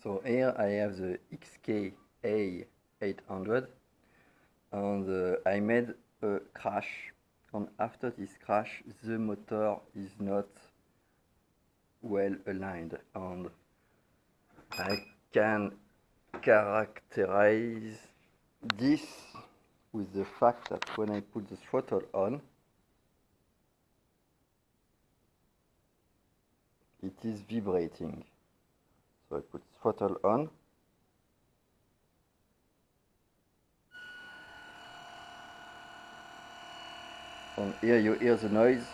So here I have the XKA800 and I made a crash, and after this crash the motor is not well aligned, and I can characterize this with the fact that when I put the throttle on, it is vibrating. So I put throttle on, and here you hear the noise.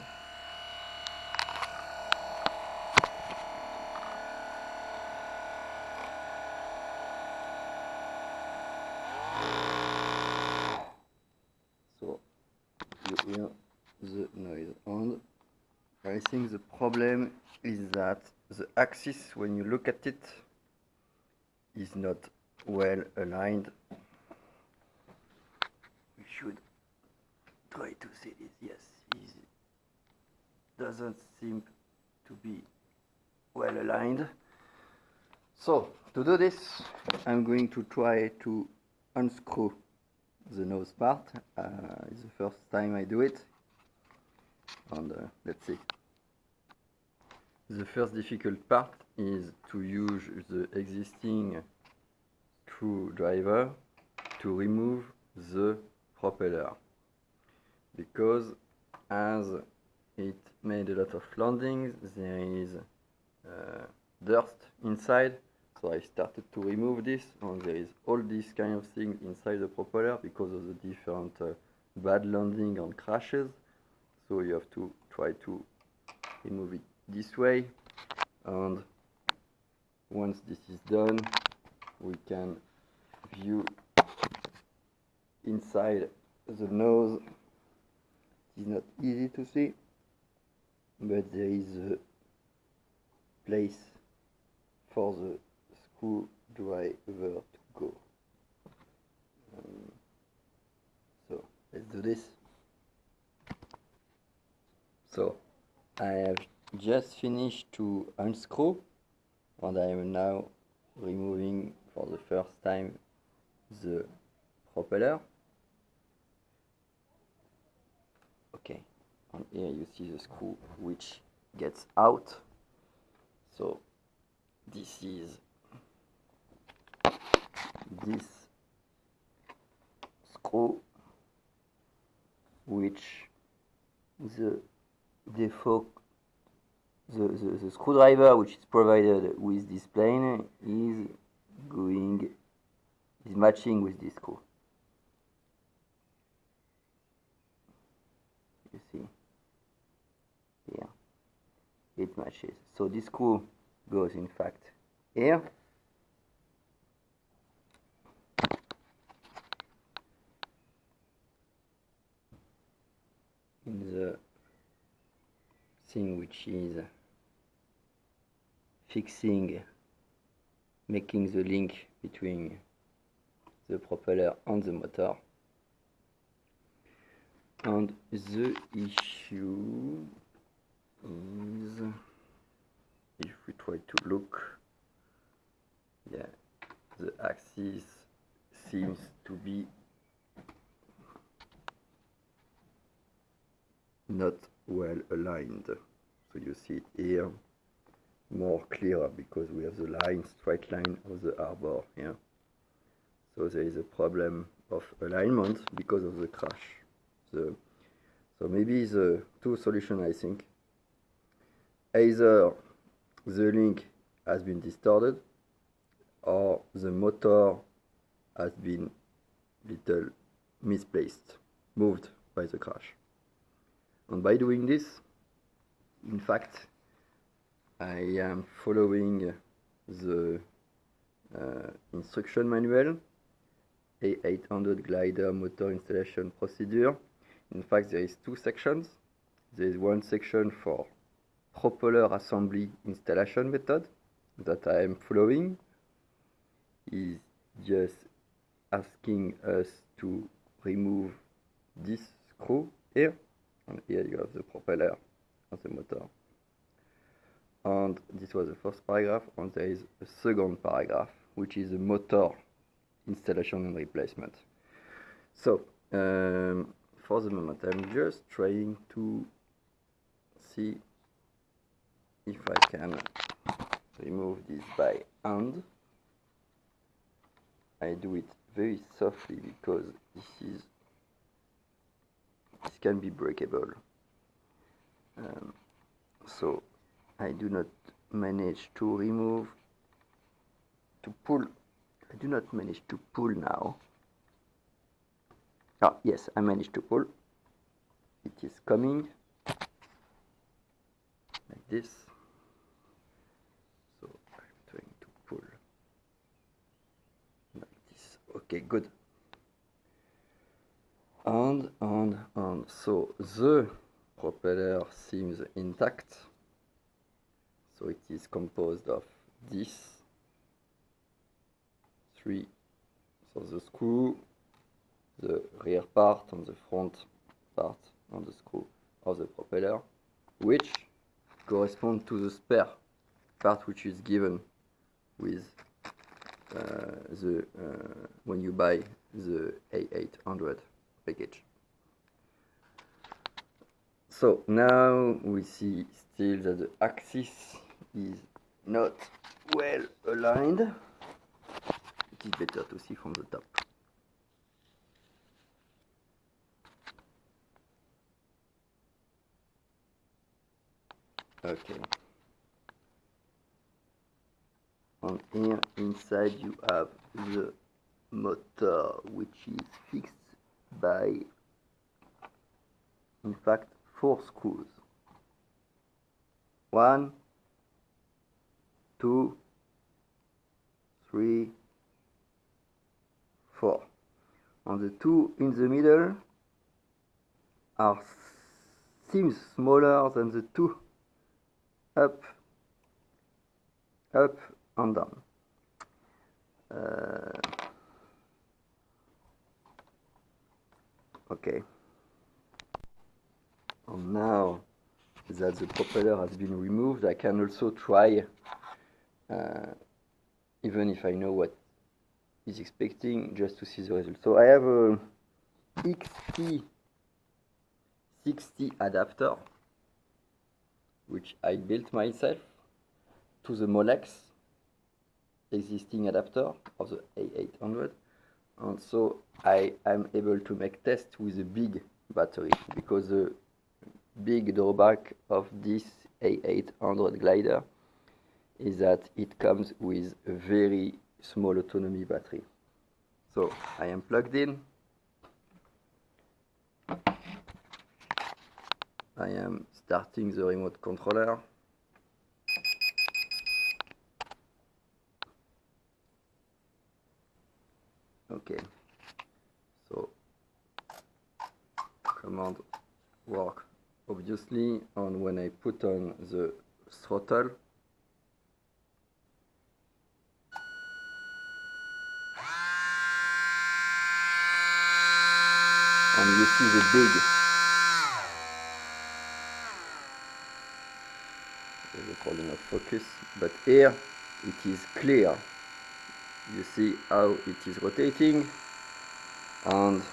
So you hear the noise, and I think the problem is that the axis, when you look at it, is not well aligned. We should try to see this. Yes, it doesn't seem to be well aligned. So to do this, I'm going to try to unscrew the nose part. It's the first time I do it, and let's see. The first difficult part is to use the existing screwdriver to remove the propeller, because as it made a lot of landings, there is dirt inside. So I started to remove this, and there is all these kind of things inside the propeller because of the different bad landing and crashes. So you have to try to remove it this way, and once this is done, we can view inside the nose. It is not easy to see, but there is a place for the screwdriver to go. So let's do this. So I have just finished to unscrew, and I am now removing for the first time the propeller. Okay, and here you see the screw which gets out. So this is this screw, which the screwdriver which is provided with this plane is matching with this screw. You see here, it matches. So this screw goes in fact here, in the thing which is making the link between the propeller and the motor. And the issue is, if we try to look, yeah, the axis seems to be not well aligned. So you see it here more clearer because we have the straight line of the arbor here. So there is a problem of alignment because of the crash. So maybe the two solutions, I think. Either the link has been distorted, or the motor has been little misplaced, moved by the crash. And by doing this, in fact, I am following the instruction manual, A800 glider motor installation procedure. In fact, there is two sections. There is one section for propeller assembly installation method that I am following. Is just asking us to remove this screw here, and here you have the propeller and the motor. and this was the first paragraph, and there is a second paragraph, which is the motor installation and replacement. So, for the moment, I'm just trying to see if I can remove this by hand. I do it very softly because this can be breakable. So I do not manage to remove, to pull. I do not manage to pull now. Ah, yes, I managed to pull. It is coming like this. So I'm trying to pull like this. Okay, good. And so the propeller seems intact. So it is composed of this three. So the screw, the rear part and the front part on the screw of the propeller, which correspond to the spare part which is given with when you buy the A800 package. So now we see still that the axis is not well aligned. It is better to see from the top. Okay. And here inside you have the motor, which is fixed by, in fact, 4 screws. 1, 2, 3, 4. And the 2 in the middle seems smaller than the 2 up and down. Okay. And now that the propeller has been removed, I can also try, even if I know what is expecting, just to see the result. So I have a XT60 adapter, which I built myself to the Molex existing adapter of the A800, and so I am able to make tests with a big battery, because the big drawback of this A800 glider is that it comes with a very small autonomy battery. So I am plugged in. I am starting the remote controller. Okay, so command work obviously, and when I put on the throttle, and you see the big, there's a problem of focus, but here it is clear. You see how it is rotating, and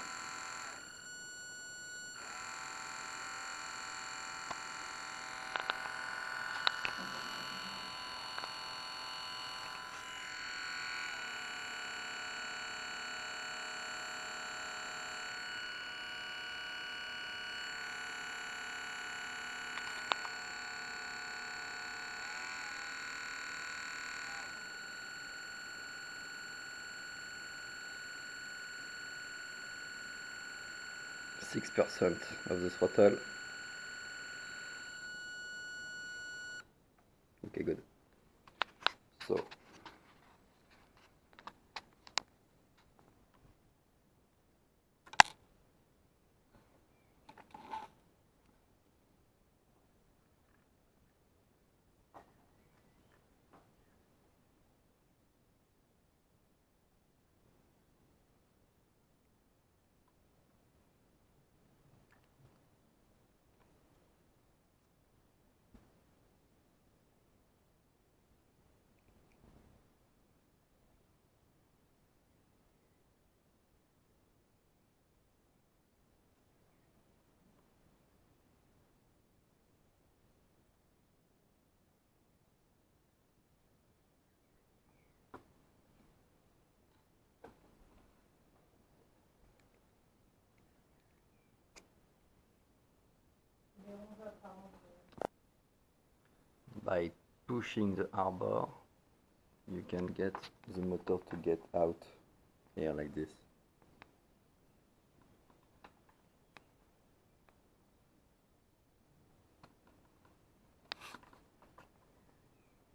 %6 of the throttle. Okay, good. So by pushing the arbor, you can get the motor to get out here like this.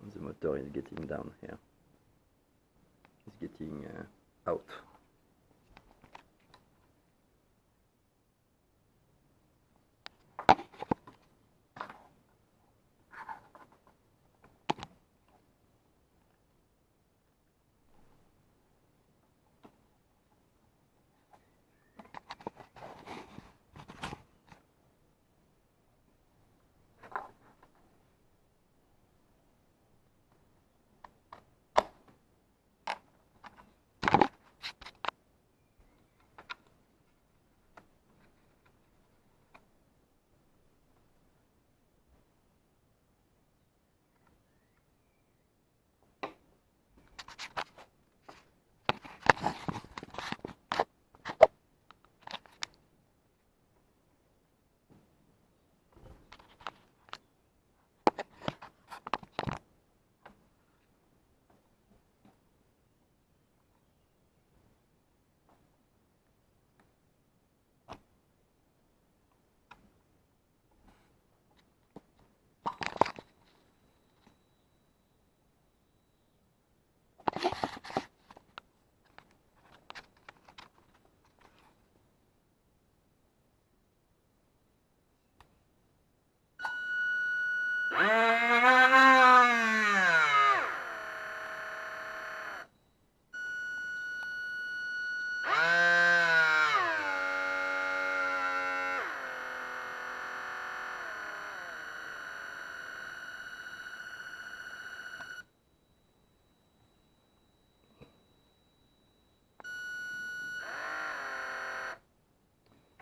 And the motor is getting down here. It's getting out.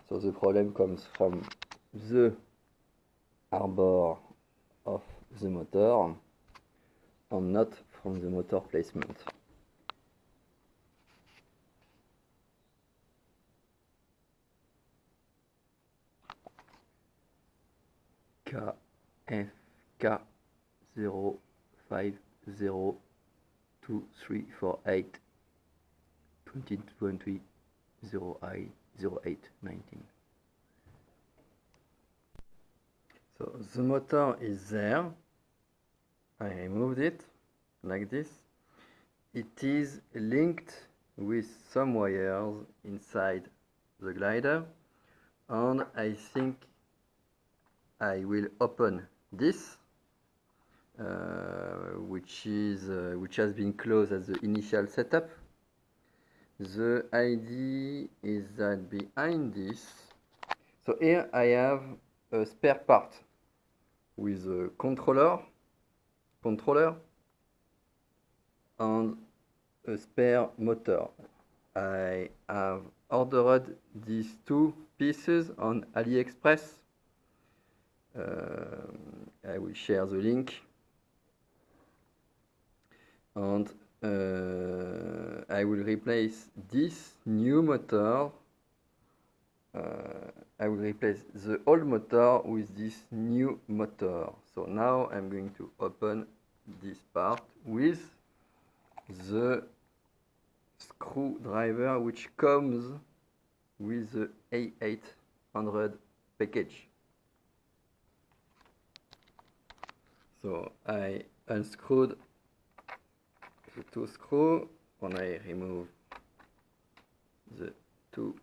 So the problem comes from the arbor of the motor and not from the motor placement. XKA800 2020 0I0819. So the motor is there. I removed it like this. It is linked with some wires inside the glider, and I think I will open this, which has been closed as the initial setup. The idea is that behind this, so here I have a spare part with a controller and a spare motor. I have ordered these two pieces on AliExpress. I will share the link, and I will replace this new motor. I will replace the old motor with this new motor. So now I'm going to open this part with the screwdriver which comes with the A800 package. So I unscrewed the two screws and I remove the two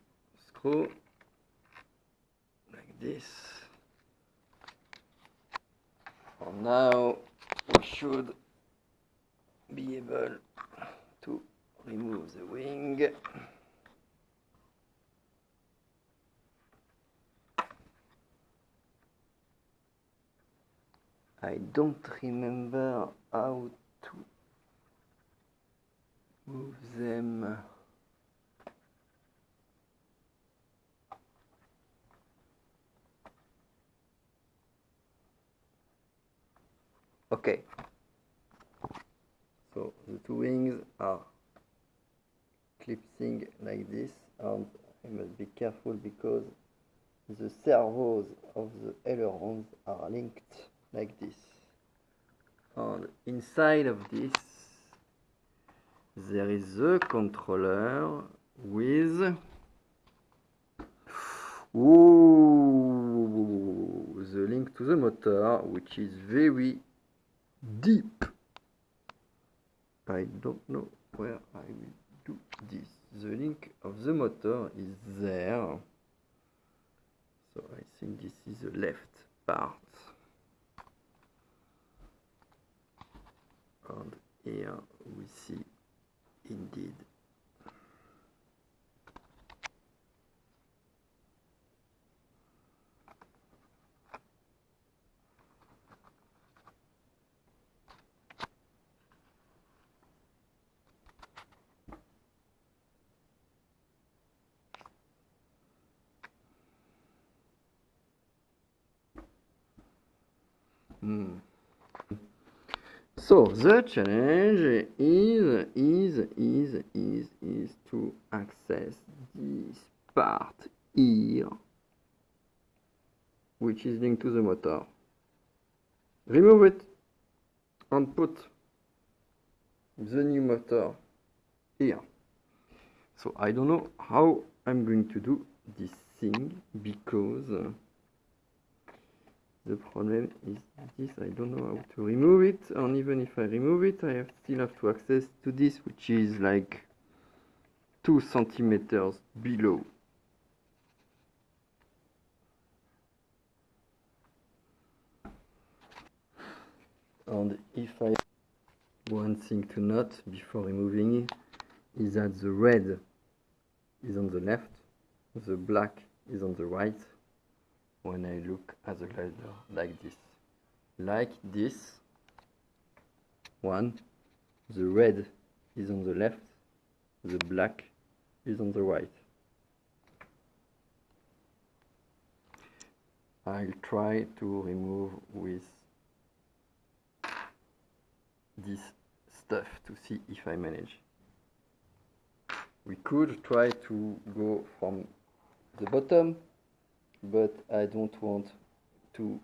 screws like this. And now we should be able to remove the wing. I don't remember how to move them. Okay, so the two wings are clipping like this, and I must be careful because the servos of the ailerons are linked like this. And inside of this there is a controller with the link to the motor, which is very deep. I don't know where I will do this. The link of the motor is there. So I think this is the left part. And here we see indeed So the challenge is to access this part here, which is linked to the motor. Remove it and put the new motor here. So I don't know how I'm going to do this thing, because the problem is this: I don't know how to remove it, and even if I remove it, I still have to access to this, which is like 2 centimeters below. And if I one thing to note before removing it is that the red is on the left, the black is on the right. When I look at the glider like this one, the red is on the left, the black is on the right. I'll try to remove with this stuff to see if I manage. We could try to go from the bottom, but I don't want to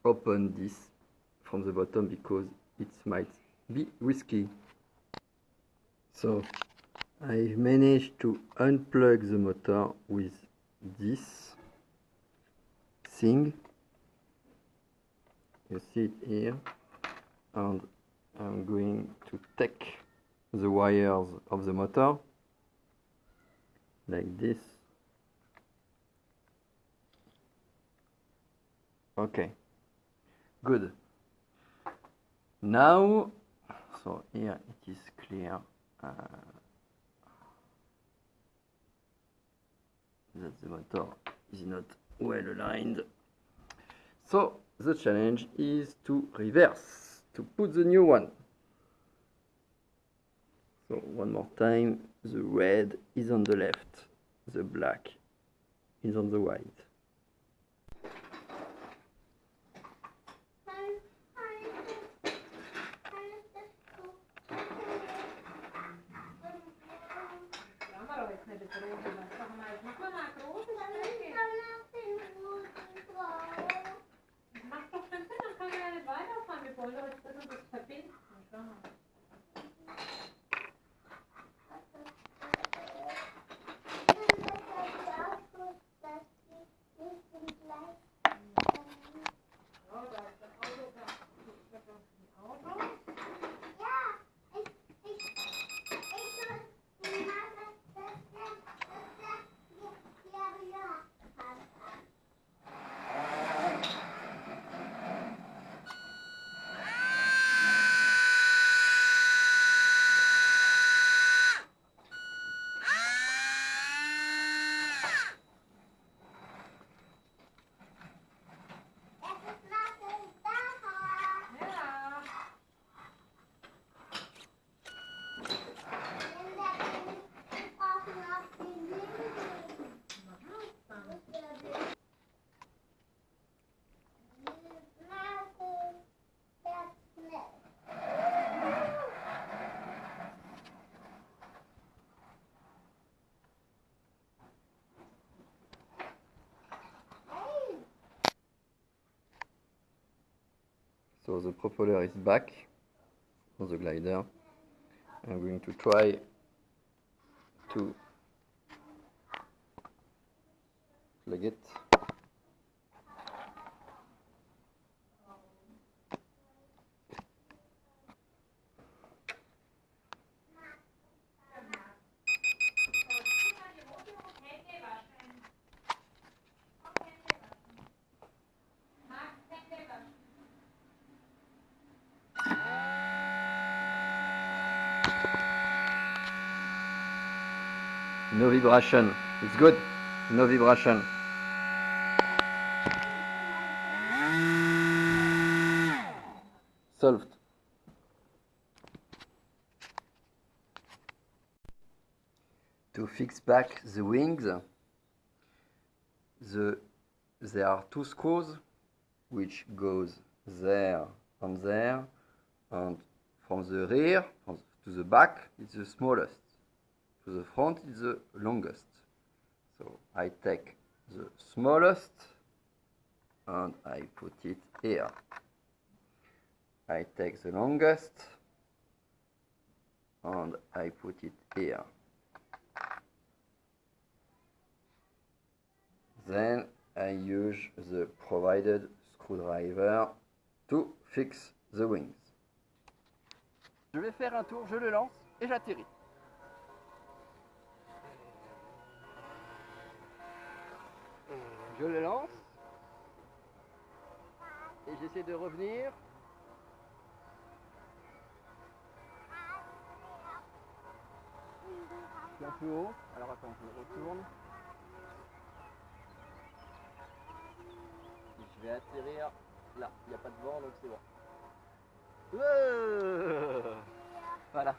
open this from the bottom because it might be risky. So I've managed to unplug the motor with this thing. You see it here, and I'm going to take the wires of the motor like this. Okay, good. Now, so here it is clear that the motor is not well aligned. So the challenge is to reverse, to put the new one. So one more time, the red is on the left, the black is on the right. So the propeller is back on the glider. I'm going to try to plug it. No vibration. It's good. No vibration. Solved. To fix back the wings, there are two screws which goes there, and from the rear to the back it's the smallest. To the front is the longest. So I take the smallest and I put it here. I take the longest and I put it here. Then I use the provided screwdriver to fix the wings. Je vais faire un tour, je le lance et j'atterris. Je le lance et j'essaie de revenir. Je suis un peu haut, alors attends, je retourne. Je vais atterrir là, il n'y a pas de vent donc c'est bon. Voilà.